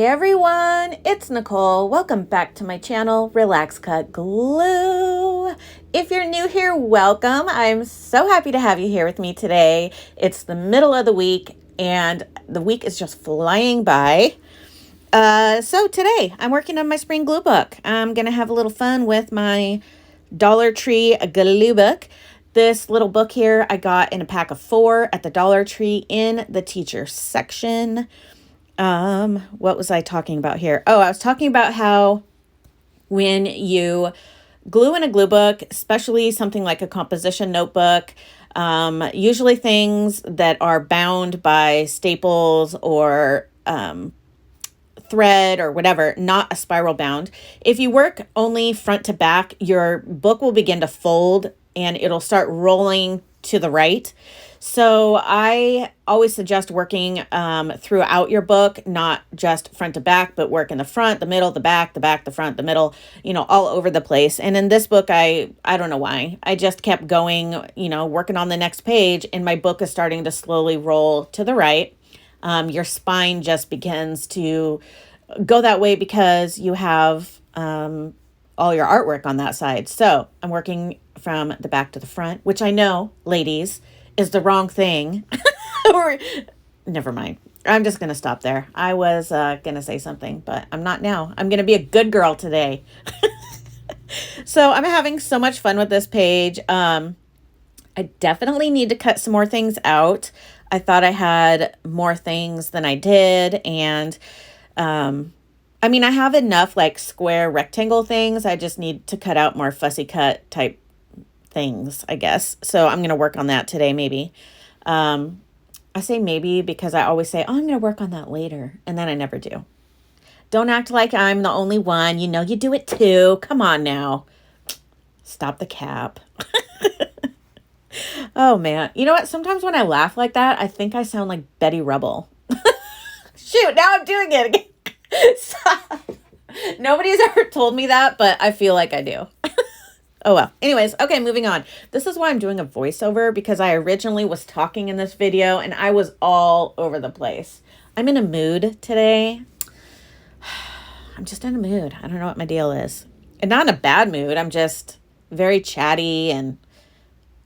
everyone, it's Nicole. Welcome back to my channel, Relax.Cut.Glue. If you're new here, welcome. I'm so happy to have you here with me today. It's the middle of the week and the week is just flying by. So today I'm working on my spring glue book. I'm going to have a little fun with my Dollar Tree glue book. This little book here I got in a pack of 4 at the Dollar Tree in the teacher section. What was I talking about here? Oh, I was talking about how when you glue in a glue book, especially something like a composition notebook, usually things that are bound by staples or thread or whatever, not a spiral bound. If you work only front to back, your book will begin to fold and it'll start rolling to the right. So I always suggest working throughout your book, not just front to back, but work in the front, the middle, the back, the front, the middle, all over the place. And in this book, I don't know why, I just kept going, working on the next page, and my book is starting to slowly roll to the right. Your spine just begins to go that way because you have all your artwork on that side. So I'm working from the back to the front, which I know, ladies, is the wrong thing. Or never mind. I'm just going to stop there. I was going to say something, but I'm not now. I'm going to be a good girl today. So I'm having so much fun with this page. I definitely need to cut some more things out. I thought I had more things than I did. And I have enough like square rectangle things. I just need to cut out more fussy cut type things, I guess. So I'm going to work on that today, maybe. I say maybe because I always say, oh, I'm going to work on that later. And then I never do. Don't act like I'm the only one. You do it too. Come on now. Stop the cap. Oh, man. You know what? Sometimes when I laugh like that, I think I sound like Betty Rubble. Shoot, now I'm doing it again. Stop. Nobody's ever told me that, but I feel like I do. Oh, well. Anyways, okay, moving on. This is why I'm doing a voiceover, because I originally was talking in this video and I was all over the place. I'm in a mood today. I'm just in a mood. I don't know what my deal is. And not in a bad mood. I'm just very chatty and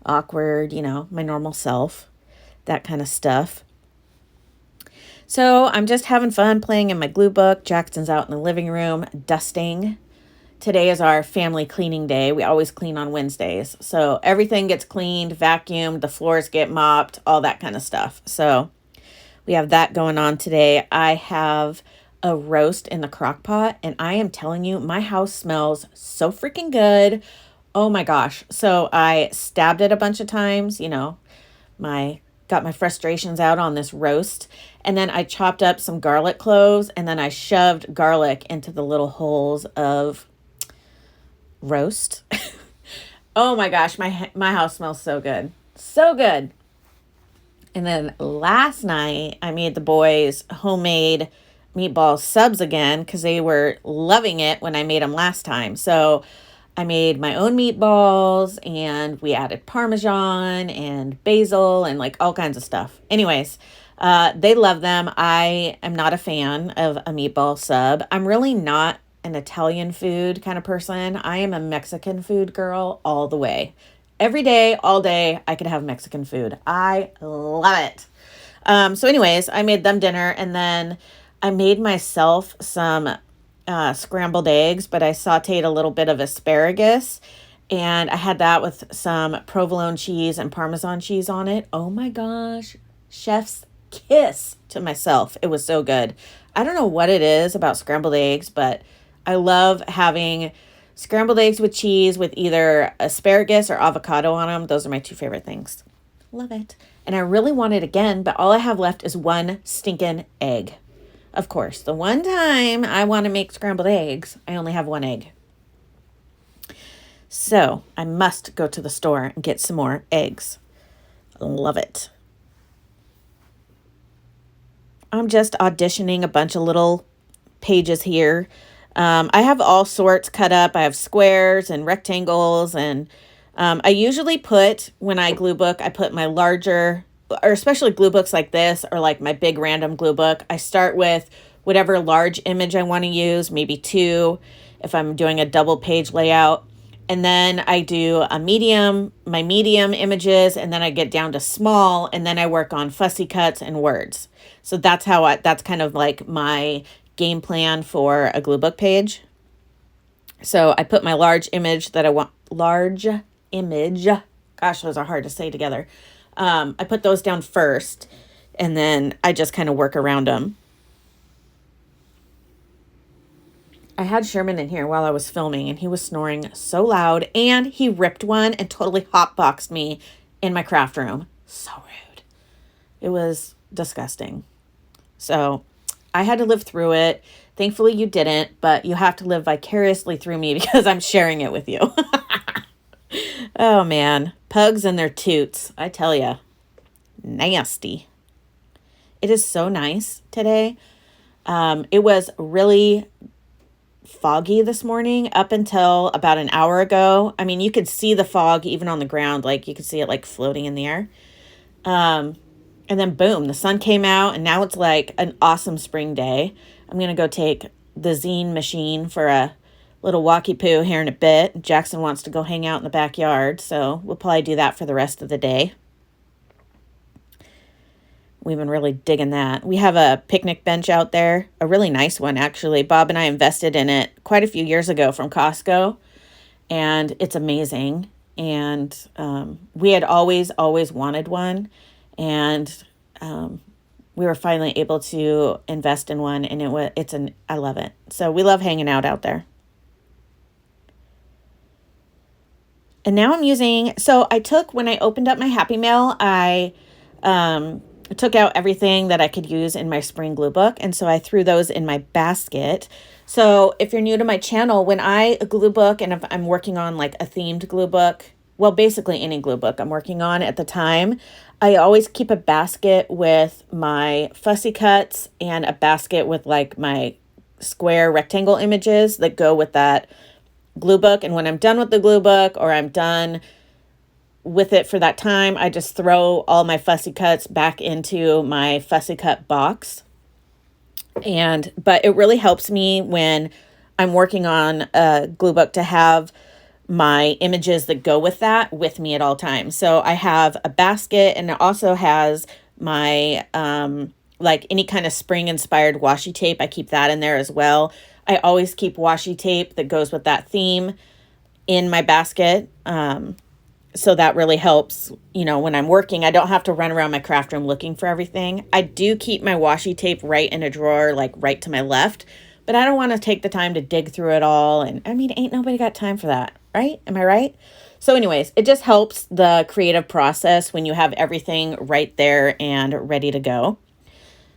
awkward, my normal self, that kind of stuff. So I'm just having fun playing in my glue book. Jackson's out in the living room dusting. Today is our family cleaning day. We always clean on Wednesdays. So everything gets cleaned, vacuumed, the floors get mopped, all that kind of stuff. So we have that going on today. I have a roast in the crock pot, and I am telling you, my house smells so freaking good. Oh my gosh. So I stabbed it a bunch of times, got my frustrations out on this roast. And then I chopped up some garlic cloves, and then I shoved garlic into the little holes of roast. Oh my gosh, my house smells so good. So good. And then last night I made the boys homemade meatball subs again because they were loving it when I made them last time. So I made my own meatballs and we added Parmesan and basil and like all kinds of stuff. Anyways, they love them. I am not a fan of a meatball sub. I'm really not an Italian food kind of person. I am a Mexican food girl all the way. Every day, all day, I could have Mexican food. I love it. So anyways, I made them dinner, and then I made myself some scrambled eggs, but I sauteed a little bit of asparagus, and I had that with some provolone cheese and Parmesan cheese on it. Oh my gosh, chef's kiss to myself. It was so good. I don't know what it is about scrambled eggs, but I love having scrambled eggs with cheese with either asparagus or avocado on them. Those are my 2 favorite things. Love it. And I really want it again, but all I have left is 1 stinking egg. Of course, the one time I want to make scrambled eggs, I only have 1 egg. So I must go to the store and get some more eggs. Love it. I'm just auditioning a bunch of little pages here. I have all sorts cut up. I have squares and rectangles, and I usually put, when I glue book, I put my larger, or especially glue books like this, or like my big random glue book, I start with whatever large image I want to use, maybe 2 if I'm doing a double page layout. And then I do my medium images, and then I get down to small, and then I work on fussy cuts and words. So that's that's kind of like my game plan for a glue book page. So I put my large image that I want, gosh, those are hard to say together. I put those down first, and then I just kind of work around them. I had Sherman in here while I was filming, and he was snoring so loud, and he ripped one and totally hotboxed me in my craft room. So rude. It was disgusting. So I had to live through it. Thankfully you didn't, but you have to live vicariously through me because I'm sharing it with you. Oh man, pugs and their toots, I tell ya, nasty. It is so nice today. It was really foggy this morning up until about an hour ago. I mean, you could see the fog even on the ground, like you could see it like floating in the air. And then boom, the sun came out, and now it's like an awesome spring day. I'm going to go take the zine machine for a little walkie poo here in a bit. Jackson wants to go hang out in the backyard, so we'll probably do that for the rest of the day. We've been really digging that. We have a picnic bench out there, a really nice one, actually. Bob and I invested in it quite a few years ago from Costco, and it's amazing. And we had always wanted one, and we were finally able to invest in one, and I love it. So we love hanging out there. And now I'm using, when I opened up my Happy Mail, I took out everything that I could use in my spring glue book, and so I threw those in my basket. So if you're new to my channel, when I glue book, and if I'm working on like a themed glue book, well, basically any glue book I'm working on at the time, I always keep a basket with my fussy cuts and a basket with like my square rectangle images that go with that glue book. And when I'm done with the glue book, or I'm done with it for that time, I just throw all my fussy cuts back into my fussy cut box. But it really helps me when I'm working on a glue book to have my images that go with that with me at all times. So I have a basket, and it also has my like any kind of spring inspired washi tape. I keep that in there as well. I always keep washi tape that goes with that theme in my basket. So that really helps, when I'm working. I don't have to run around my craft room looking for everything. I do keep my washi tape right in a drawer, like right to my left, but I don't want to take the time to dig through it all. And I mean, ain't nobody got time for that, right? Am I right? So anyways, it just helps the creative process when you have everything right there and ready to go.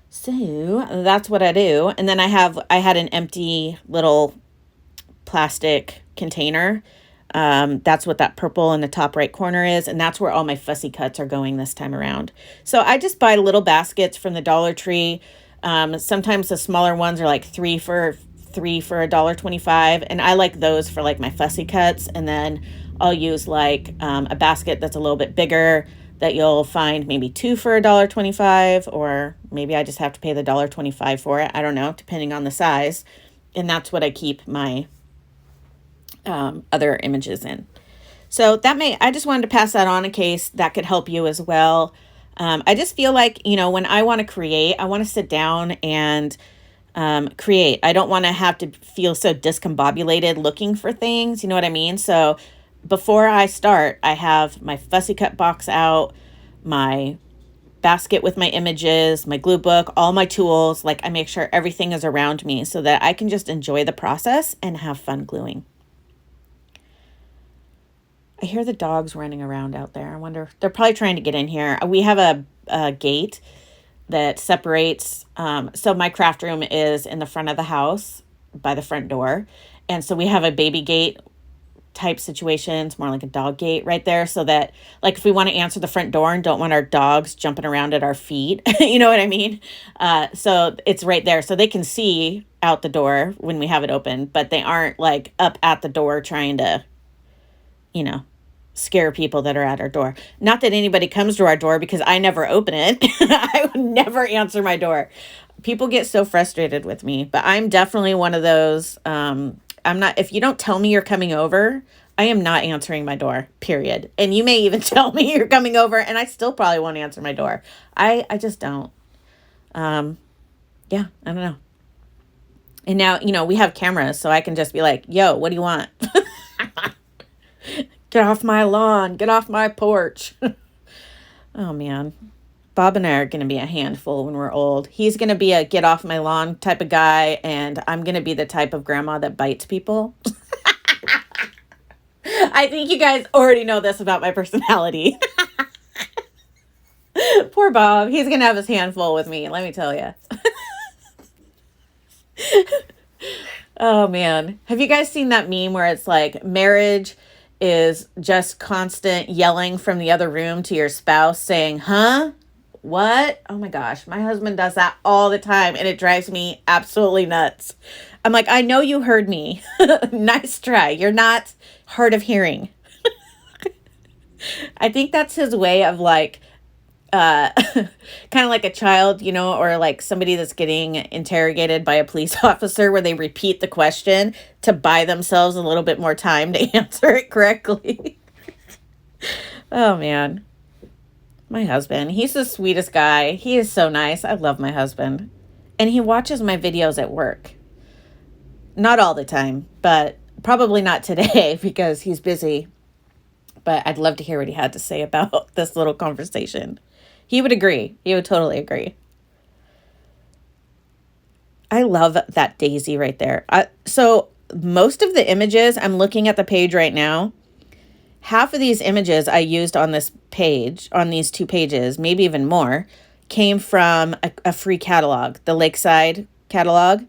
So that's what I do. And then I had an empty little plastic container. That's what that purple in the top right corner is. And that's where all my fussy cuts are going this time around. So I just buy little baskets from the Dollar Tree. Sometimes the smaller ones are like three for $1.25. And I like those for like my fussy cuts. And then I'll use like a basket that's a little bit bigger that you'll find maybe 2 for $1.25, or maybe I just have to pay the $1.25 for it. I don't know, depending on the size. And that's what I keep my other images in. So I just wanted to pass that on in case that could help you as well. I just feel like, when I want to create, I want to sit down and create. I don't want to have to feel so discombobulated looking for things. You know what I mean? So before I start, I have my fussy cut box out, my basket with my images, my glue book, all my tools. Like I make sure everything is around me so that I can just enjoy the process and have fun gluing. I hear the dogs running around out there. I wonder, they're probably trying to get in here. We have a gate that separates. So my craft room is in the front of the house by the front door. And so we have a baby gate type situation. It's more like a dog gate right there, so that like if we want to answer the front door and don't want our dogs jumping around at our feet, you know what I mean? So it's right there, so they can see out the door when we have it open, but they aren't like up at the door trying to, scare people that are at our door. Not that anybody comes to our door, because I never open it. I would never answer my door. People get so frustrated with me, but I'm definitely one of those. I'm not, if you don't tell me you're coming over, I am not answering my door, period. And you may even tell me you're coming over and I still probably won't answer my door. I just don't. Yeah, I don't know. And now, you know, we have cameras, so I can just be like, yo, what do you want? Get off my lawn. Get off my porch. Oh, man. Bob and I are going to be a handful when we're old. He's going to be a get off my lawn type of guy, and I'm going to be the type of grandma that bites people. I think you guys already know this about my personality. Poor Bob. He's going to have his handful with me, let me tell you. Oh, man. Have you guys seen that meme where it's like marriage is just constant yelling from the other room to your spouse saying, huh? What? Oh my gosh. My husband does that all the time and it drives me absolutely nuts. I'm like, I know you heard me. Nice try. You're not hard of hearing. I think that's his way of like, kind of like a child, you know, or like somebody that's getting interrogated by a police officer where they repeat the question to buy themselves a little bit more time to answer it correctly. Oh, man. My husband, he's the sweetest guy. He is so nice. I love my husband. And he watches my videos at work. Not all the time, but probably not today because he's busy. But I'd love to hear what he had to say about this little conversation. He would agree. He would totally agree. I love that daisy right there. So most of the images, I'm looking at the page right now. Half of these images I used on this page, on these 2 pages, maybe even more, came from a free catalog, the Lakeside catalog.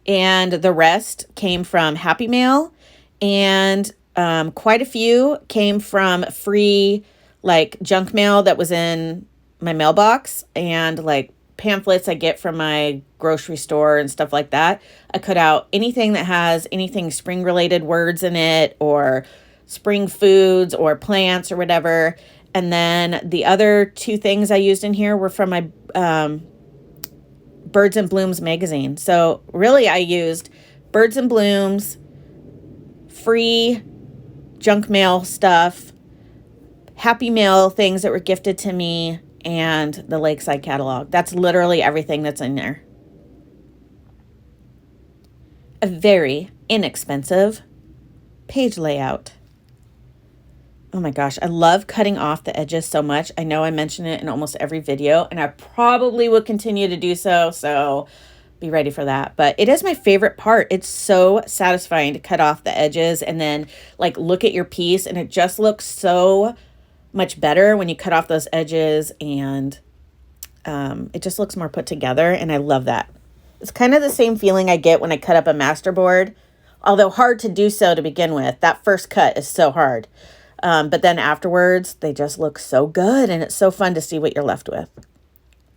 And the rest came from Happy Mail. And quite a few came from free like junk mail that was in my mailbox and like pamphlets I get from my grocery store and stuff like that. I cut out anything that has anything spring related words in it or spring foods or plants or whatever. And then the other 2 things I used in here were from my Birds and Blooms magazine. So really I used Birds and Blooms, free junk mail stuff, Happy Mail things that were gifted to me, and the Lakeside catalog. That's literally everything that's in there. A very inexpensive page layout. Oh my gosh, I love cutting off the edges so much. I know I mention it in almost every video, and I probably will continue to do so, so be ready for that. But it is my favorite part. It's so satisfying to cut off the edges and then like look at your piece, and it just looks so much better when you cut off those edges, and it just looks more put together, and I love that. It's kind of the same feeling I get when I cut up a masterboard, although hard to do so to begin with. That first cut is so hard. But then afterwards, they just look so good, and it's so fun to see what you're left with.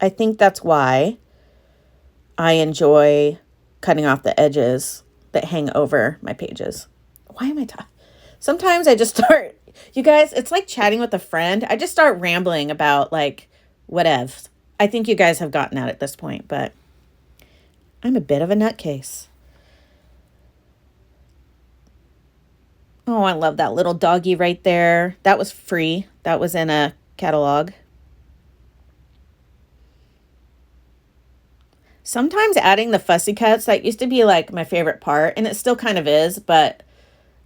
I think that's why I enjoy cutting off the edges that hang over my pages. Why am I talking? Sometimes I just start, you guys, it's like chatting with a friend. I just start rambling about like whatevs. I think you guys have gotten that at this point, but I'm a bit of a nutcase. Oh, I love that little doggy right there. That was free. That was in a catalog. Sometimes adding the fussy cuts, that used to be like my favorite part, and it still kind of is, but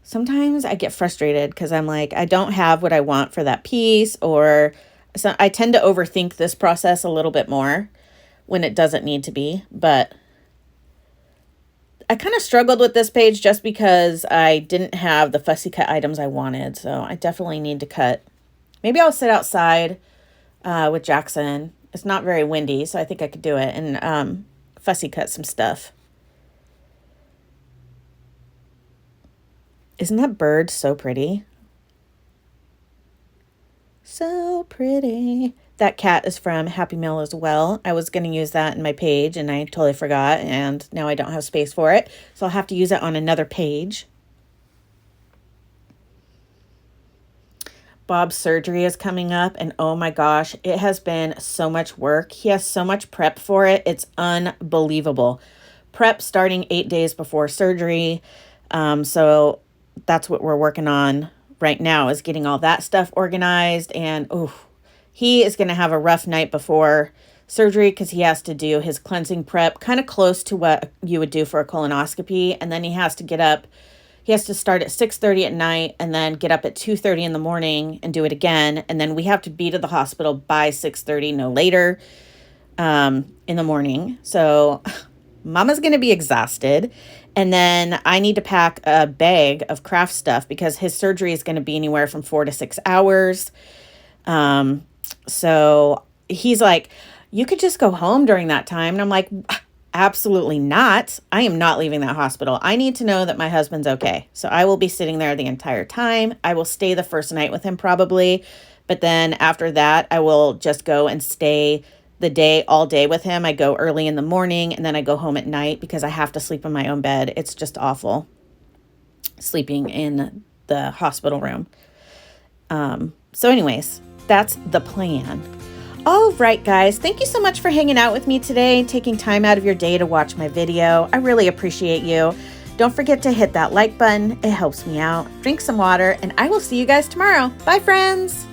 sometimes I get frustrated because I'm like, I don't have what I want for that piece, or so I tend to overthink this process a little bit more when it doesn't need to be, but I kind of struggled with this page just because I didn't have the fussy cut items I wanted. So I definitely need to cut. Maybe I'll sit outside with Jackson. It's not very windy, so I think I could do it. And fussy cut some stuff. Isn't that bird so pretty? So pretty. That cat is from Happy Meal as well. I was going to use that in my page and I totally forgot, and now I don't have space for it. So I'll have to use it on another page. Bob's surgery is coming up, and oh my gosh, it has been so much work. He has so much prep for it. It's unbelievable. Prep starting 8 days before surgery. So that's what we're working on right now, is getting all that stuff organized. And he is going to have a rough night before surgery because he has to do his cleansing prep, kind of close to what you would do for a colonoscopy. And then he has to get up. He has to start at 6:30 at night and then get up at 2:30 in the morning and do it again. And then we have to be to the hospital by 6:30, no later, in the morning. So Mama's going to be exhausted. And then I need to pack a bag of craft stuff because his surgery is going to be anywhere from 4 to 6 hours. So he's like, you could just go home during that time. And I'm like, absolutely not. I am not leaving that hospital. I need to know that my husband's okay. So I will be sitting there the entire time. I will stay the first night with him probably. But then after that, I will just go and stay all day with him. I go early in the morning and then I go home at night because I have to sleep in my own bed. It's just awful sleeping in the hospital room. So anyways, that's the plan. All right, guys, thank you so much for hanging out with me today, taking time out of your day to watch my video. I really appreciate you. Don't forget to hit that like button. It helps me out. Drink some water, and I will see you guys tomorrow. Bye, friends.